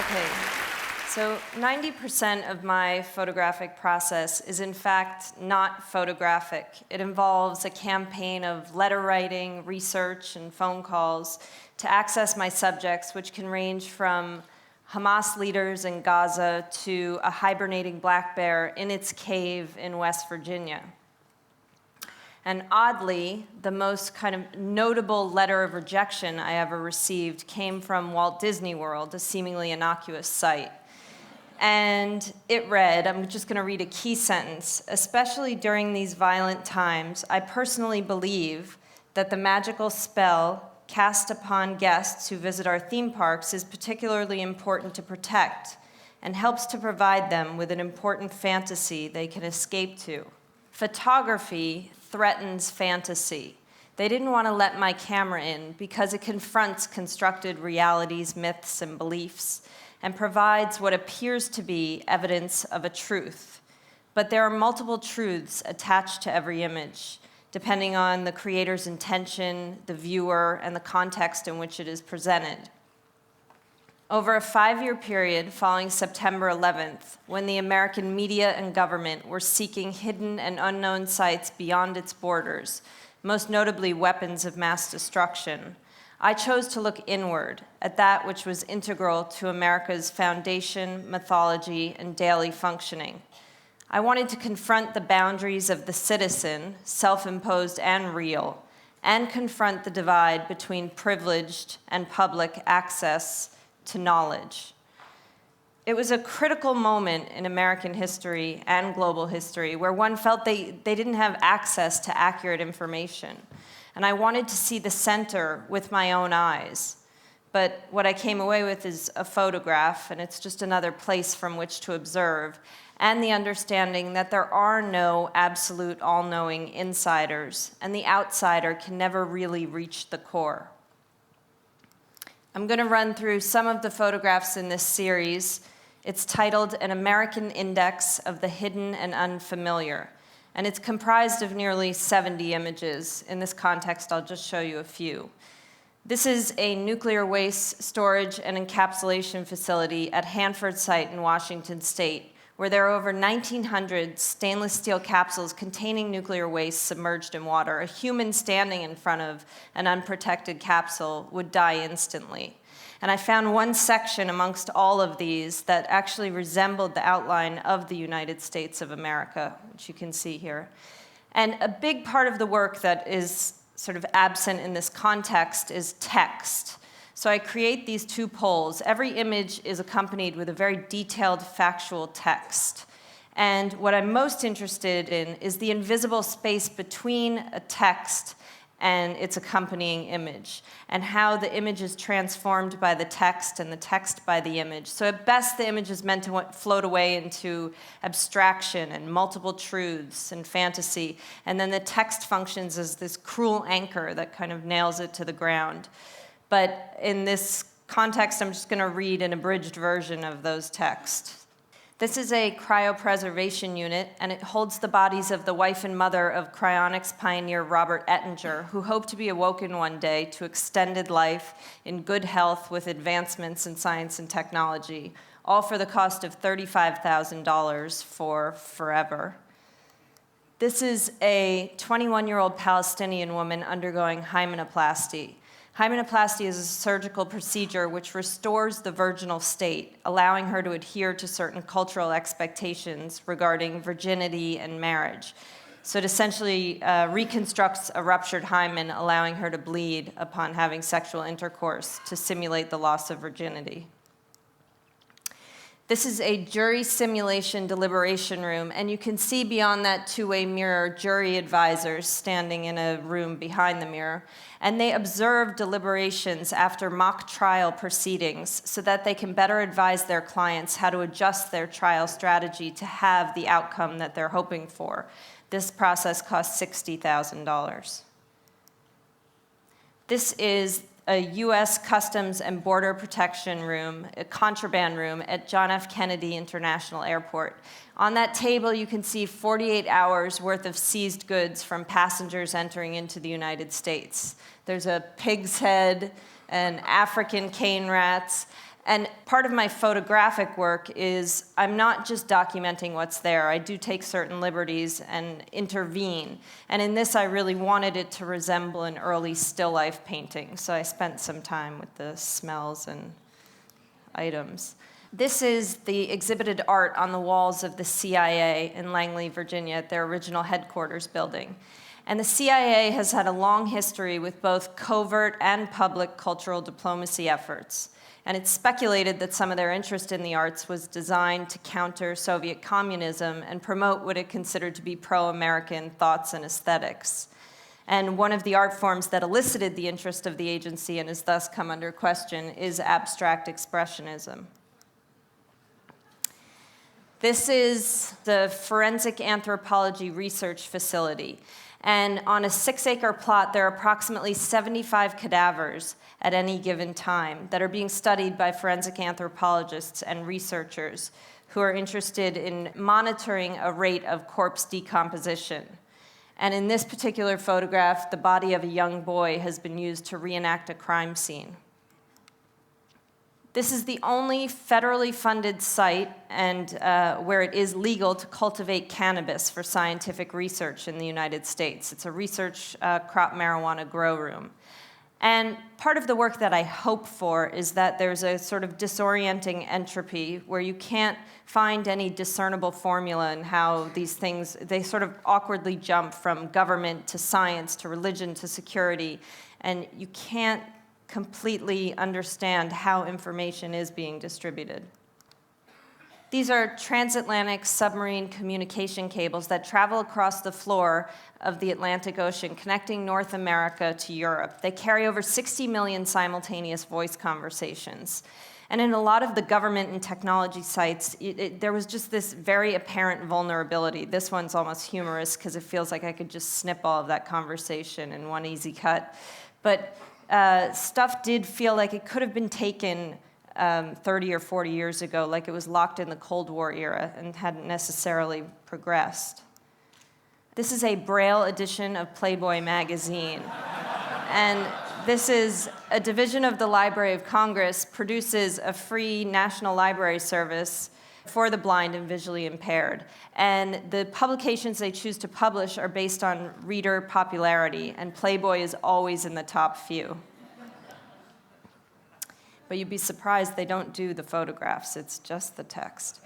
Okay, so 90% of my photographic process is in fact not photographic. It involves a campaign of letter writing, research, and phone calls to access my subjects, which can range from Hamas leaders in Gaza to a hibernating black bear in its cave in West Virginia. And oddly, the most kind of notable letter of rejection I ever received came from Walt Disney World, a seemingly innocuous site. And it read, I'm just going to read a key sentence, "Especially during these violent times, I personally believe that the magical spell cast upon guests who visit our theme parks is particularly important to protect and helps to provide them with an important fantasy they can escape to. Photography threatens fantasy. They didn't want to let my camera in because it confronts constructed realities, myths, and beliefs, and provides what appears to be evidence of a truth. But there are multiple truths attached to every image, depending on the creator's intention, the viewer, and the context in which it is presented. Over a 5-year period following September 11th, when the American media and government were seeking hidden and unknown sites beyond its borders, most notably weapons of mass destruction, I chose to look inward at that which was integral to America's foundation, mythology, and daily functioning. I wanted to confront the boundaries of the citizen, self-imposed and real, and confront the divide between privileged and public access to knowledge. It was a critical moment in American history and global history where one felt they didn't have access to accurate information. And I wanted to see the center with my own eyes. But what I came away with is a photograph, and it's just another place from which to observe, and the understanding that there are no absolute all-knowing insiders, and the outsider can never really reach the core. I'm going to run through some of the photographs in this series. It's titled An American Index of the Hidden and Unfamiliar, and it's comprised of nearly 70 images. In this context, I'll just show you a few. This is a nuclear waste storage and encapsulation facility at Hanford site in Washington State, where there are over 1,900 stainless steel capsules containing nuclear waste submerged in water. A human standing in front of an unprotected capsule would die instantly. And I found one section amongst all of these that actually resembled the outline of the United States of America, which you can see here. And a big part of the work that is sort of absent in this context is text. So I create these two polls. Every image is accompanied with a very detailed factual text. And what I'm most interested in is the invisible space between a text and its accompanying image, and how the image is transformed by the text and the text by the image. So at best, the image is meant to float away into abstraction and multiple truths and fantasy, and then the text functions as this cruel anchor that kind of nails it to the ground. But in this context, I'm just going to read an abridged version of those texts. This is a cryopreservation unit, and it holds the bodies of the wife and mother of cryonics pioneer Robert Ettinger, who hoped to be awoken one day to extended life in good health with advancements in science and technology, all for the cost of $35,000 for forever. This is a 21-year-old Palestinian woman undergoing hymenoplasty. Hymenoplasty is a surgical procedure which restores the virginal state, allowing her to adhere to certain cultural expectations regarding virginity and marriage. So it essentially reconstructs a ruptured hymen, allowing her to bleed upon having sexual intercourse to simulate the loss of virginity. This is a jury simulation deliberation room, and you can see beyond that two-way mirror jury advisors standing in a room behind the mirror, and they observe deliberations after mock trial proceedings so that they can better advise their clients how to adjust their trial strategy to have the outcome that they're hoping for. This process costs $60,000. This is a U.S. Customs and Border Protection room, a contraband room at John F. Kennedy International Airport. On that table, you can see 48 hours worth of seized goods from passengers entering into the United States. There's a pig's head, and African cane rats, And part of my photographic work is I'm not just documenting what's there. I do take certain liberties and intervene. And in this, I really wanted it to resemble an early still life painting. So I spent some time with the smells and items. This is the exhibited art on the walls of the CIA in Langley, Virginia, at their original headquarters building. And the CIA has had a long history with both covert and public cultural diplomacy efforts. And it's speculated that some of their interest in the arts was designed to counter Soviet communism and promote what it considered to be pro-American thoughts and aesthetics. And one of the art forms that elicited the interest of the agency and has thus come under question is abstract expressionism. This is the Forensic Anthropology Research Facility. And on a 6-acre plot, there are approximately 75 cadavers at any given time that are being studied by forensic anthropologists and researchers who are interested in monitoring a rate of corpse decomposition. And in this particular photograph, the body of a young boy has been used to reenact a crime scene. This is the only federally funded site and where it is legal to cultivate cannabis for scientific research in the United States. It's a research crop marijuana grow room. And part of the work that I hope for is that there's a sort of disorienting entropy where you can't find any discernible formula in how these things, they sort of awkwardly jump from government to science to religion to security, and you can't completely understand how information is being distributed. These are transatlantic submarine communication cables that travel across the floor of the Atlantic Ocean, connecting North America to Europe. They carry over 60 million simultaneous voice conversations. And in a lot of the government and technology sites, there was just this very apparent vulnerability. This one's almost humorous because it feels like I could just snip all of that conversation in one easy cut. But stuff did feel like it could have been taken 30 or 40 years ago, like it was locked in the Cold War era and hadn't necessarily progressed. This is a Braille edition of Playboy magazine. And this is a division of the Library of Congress produces a free National Library service for the blind and visually impaired. And the publications they choose to publish are based on reader popularity, and Playboy is always in the top few. But you'd be surprised they don't do the photographs, it's just the text.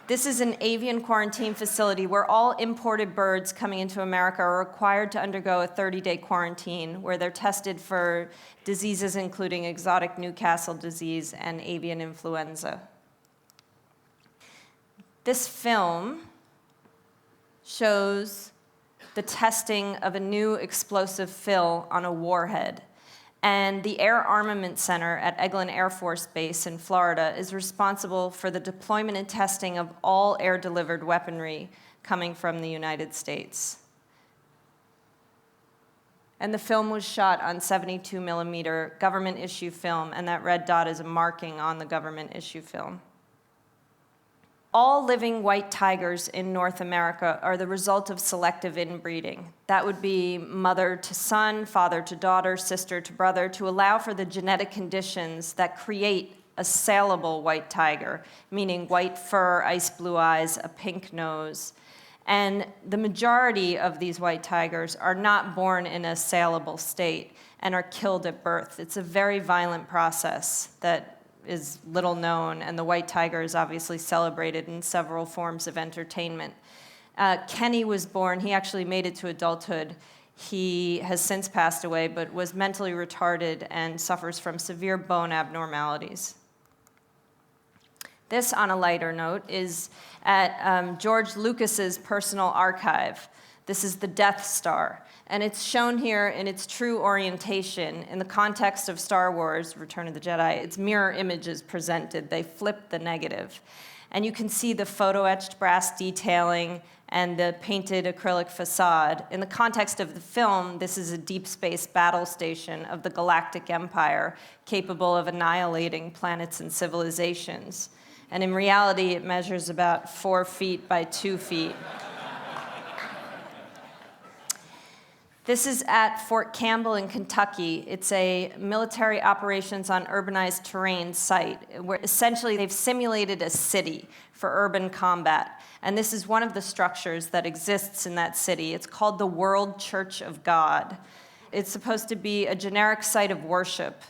This is an avian quarantine facility where all imported birds coming into America are required to undergo a 30-day quarantine where they're tested for diseases including exotic Newcastle disease and avian influenza. This film shows the testing of a new explosive fill on a warhead. And the Air Armament Center at Eglin Air Force Base in Florida is responsible for the deployment and testing of all air-delivered weaponry coming from the United States. And the film was shot on 72 millimeter government issue film, and that red dot is a marking on the government issue film. All living white tigers in North America are the result of selective inbreeding. That would be mother to son, father to daughter, sister to brother, to allow for the genetic conditions that create a saleable white tiger, meaning white fur, ice blue eyes, a pink nose. And the majority of these white tigers are not born in a saleable state and are killed at birth. It's a very violent process that is little known, and the white tiger is obviously celebrated in several forms of entertainment. Kenny was born, he actually made it to adulthood. He has since passed away, but was mentally retarded and suffers from severe bone abnormalities. This, on a lighter note, is at George Lucas's personal archive. This is the Death Star, and it's shown here in its true orientation. In the context of Star Wars, Return of the Jedi, it's mirror images presented. They flip the negative. And you can see the photo-etched brass detailing and the painted acrylic facade. In the context of the film, this is a deep space battle station of the Galactic Empire, capable of annihilating planets and civilizations. And in reality, it measures about 4 feet by 2 feet. This is at Fort Campbell in Kentucky. It's a military operations on urbanized terrain site where essentially they've simulated a city for urban combat. And this is one of the structures that exists in that city. It's called the World Church of God. It's supposed to be a generic site of worship.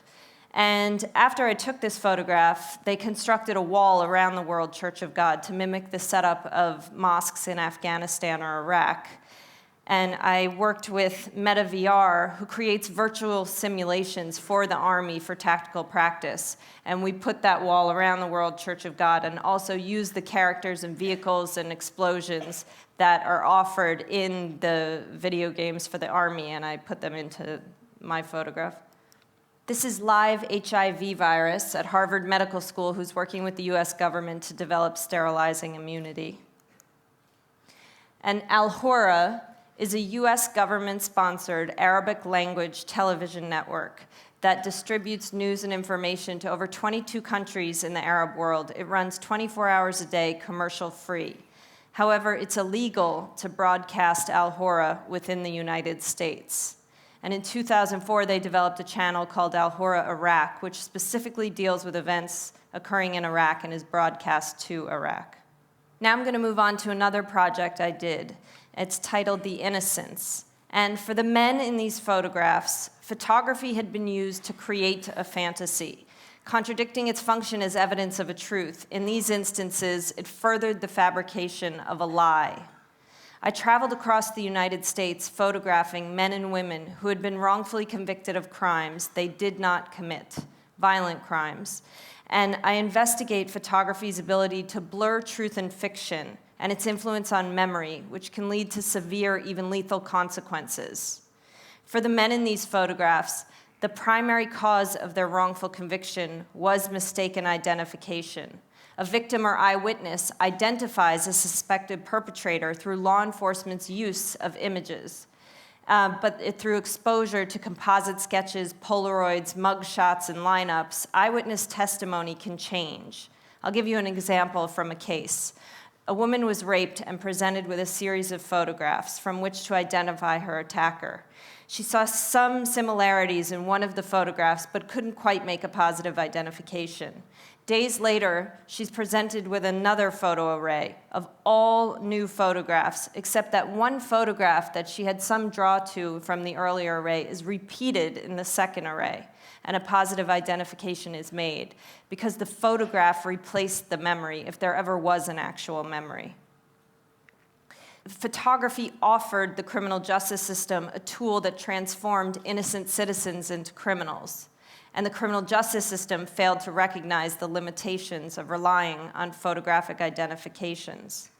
And after I took this photograph, they constructed a wall around the World Church of God to mimic the setup of mosques in Afghanistan or Iraq. And I worked with MetaVR, who creates virtual simulations for the Army for tactical practice. And we put that wall around the World Church of God and also used the characters and vehicles and explosions that are offered in the video games for the Army, and I put them into my photograph. This is live HIV virus at Harvard Medical School, who's working with the US government to develop sterilizing immunity. And Al-Hura is a US government-sponsored Arabic language television network that distributes news and information to over 22 countries in the Arab world. It runs 24 hours a day, commercial-free. However, it's illegal to broadcast Al-Hura within the United States. And in 2004, they developed a channel called Al-Hura Iraq, which specifically deals with events occurring in Iraq and is broadcast to Iraq. Now I'm going to move on to another project I did. It's titled The Innocence. And for the men in these photographs, photography had been used to create a fantasy, contradicting its function as evidence of a truth. In these instances, it furthered the fabrication of a lie. I traveled across the United States photographing men and women who had been wrongfully convicted of crimes they did not commit, violent crimes. And I investigate photography's ability to blur truth and fiction and its influence on memory, which can lead to severe, even lethal consequences. For the men in these photographs, the primary cause of their wrongful conviction was mistaken identification. A victim or eyewitness identifies a suspected perpetrator through law enforcement's use of images, but through exposure to composite sketches, Polaroids, mugshots, and lineups, eyewitness testimony can change. I'll give you an example from a case. A woman was raped and presented with a series of photographs from which to identify her attacker. She saw some similarities in one of the photographs, but couldn't quite make a positive identification. Days later, she's presented with another photo array of all new photographs, except that one photograph that she had some draw to from the earlier array is repeated in the second array, and a positive identification is made because the photograph replaced the memory, if there ever was an actual memory. Photography offered the criminal justice system a tool that transformed innocent citizens into criminals. And the criminal justice system failed to recognize the limitations of relying on photographic identifications.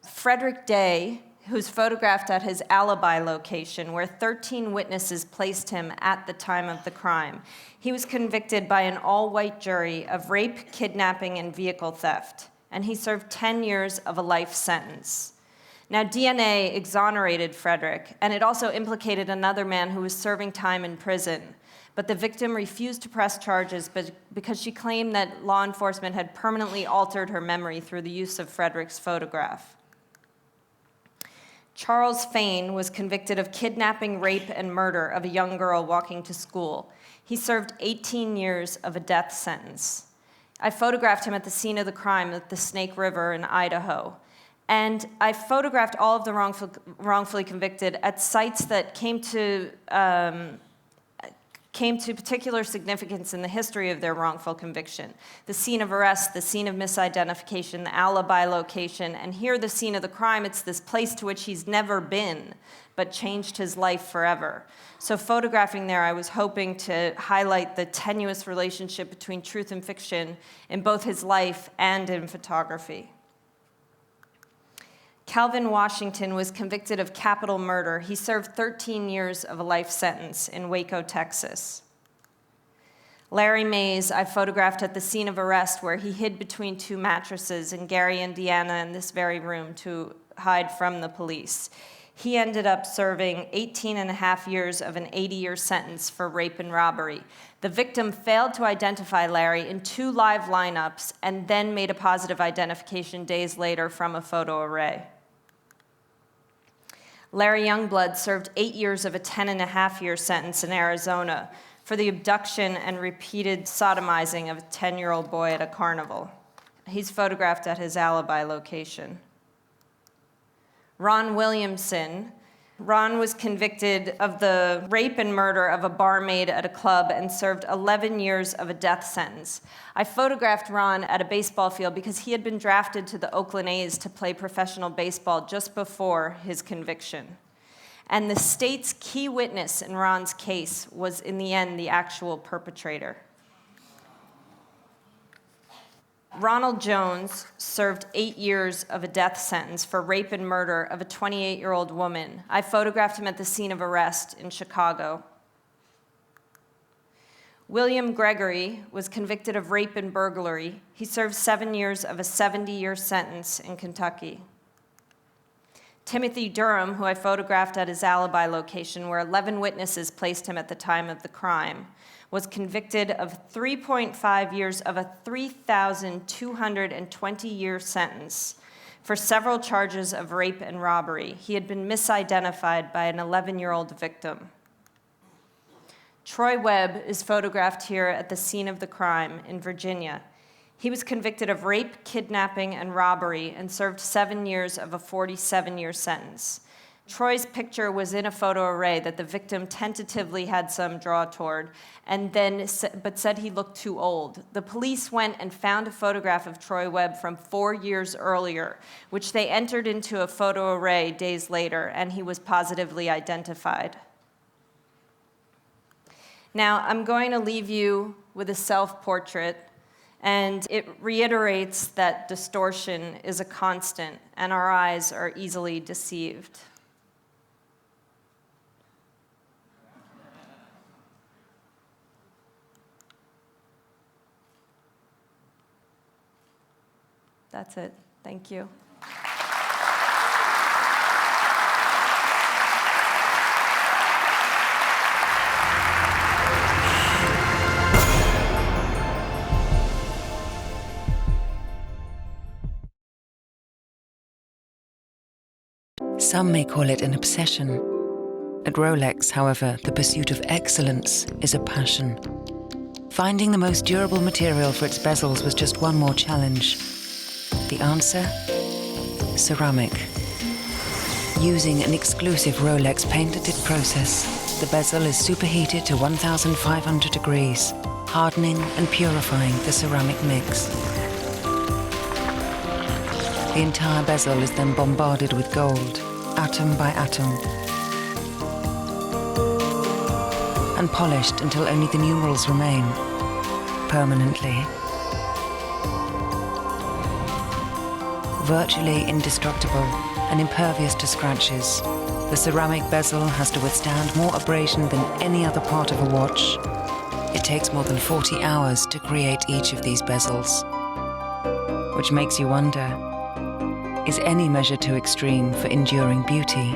Frederick Day, who's photographed at his alibi location, where 13 witnesses placed him at the time of the crime, he was convicted by an all-white jury of rape, kidnapping, and vehicle theft, and he served 10 years of a life sentence. Now, DNA exonerated Frederick, and it also implicated another man who was serving time in prison. But the victim refused to press charges because she claimed that law enforcement had permanently altered her memory through the use of Frederick's photograph. Charles Fain was convicted of kidnapping, rape, and murder of a young girl walking to school. He served 18 years of a death sentence. I photographed him at the scene of the crime at the Snake River in Idaho. And I photographed all of the wrongfully convicted at sites that came to particular significance in the history of their wrongful conviction. The scene of arrest, the scene of misidentification, the alibi location, and here the scene of the crime, it's this place to which he's never been, but changed his life forever. So photographing there, I was hoping to highlight the tenuous relationship between truth and fiction in both his life and in photography. Calvin Washington was convicted of capital murder. He served 13 years of a life sentence in Waco, Texas. Larry Mays, I photographed at the scene of arrest where he hid between two mattresses in Gary, Indiana, in this very room to hide from the police. He ended up serving 18 and a half years of an 80-year sentence for rape and robbery. The victim failed to identify Larry in 2 live lineups and then made a positive identification days later from a photo array. Larry Youngblood served 8 years of a 10.5-year sentence in Arizona for the abduction and repeated sodomizing of a 10-year-old boy at a carnival. He's photographed at his alibi location. Ron Williamson. Ron was convicted of the rape and murder of a barmaid at a club and served 11 years of a death sentence. I photographed Ron at a baseball field because he had been drafted to the Oakland A's to play professional baseball just before his conviction. And the state's key witness in Ron's case was, in the end, the actual perpetrator. Ronald Jones served 8 years of a death sentence for rape and murder of a 28-year-old woman. I photographed him at the scene of arrest in Chicago. William Gregory was convicted of rape and burglary. He served 7 years of a 70-year sentence in Kentucky. Timothy Durham, who I photographed at his alibi location, where 11 witnesses placed him at the time of the crime, was convicted of 3.5 years of a 3,220-year sentence for several charges of rape and robbery. He had been misidentified by an 11-year-old victim. Troy Webb is photographed here at the scene of the crime in Virginia. He was convicted of rape, kidnapping, and robbery and served 7 years of a 47-year sentence. Troy's picture was in a photo array that the victim tentatively had some draw toward, but said he looked too old. The police went and found a photograph of Troy Webb from 4 years earlier, which they entered into a photo array days later, and he was positively identified. Now, I'm going to leave you with a self-portrait, and it reiterates that distortion is a constant, and our eyes are easily deceived. That's it. Thank you. Some may call it an obsession. At Rolex, however, the pursuit of excellence is a passion. Finding the most durable material for its bezels was just one more challenge. The answer? Ceramic. Using an exclusive Rolex patented process, the bezel is superheated to 1,500 degrees, hardening and purifying the ceramic mix. The entire bezel is then bombarded with gold, atom by atom, and polished until only the numerals remain, permanently. Virtually indestructible and impervious to scratches, the ceramic bezel has to withstand more abrasion than any other part of a watch. It takes more than 40 hours to create each of these bezels. Which makes you wonder, is any measure too extreme for enduring beauty?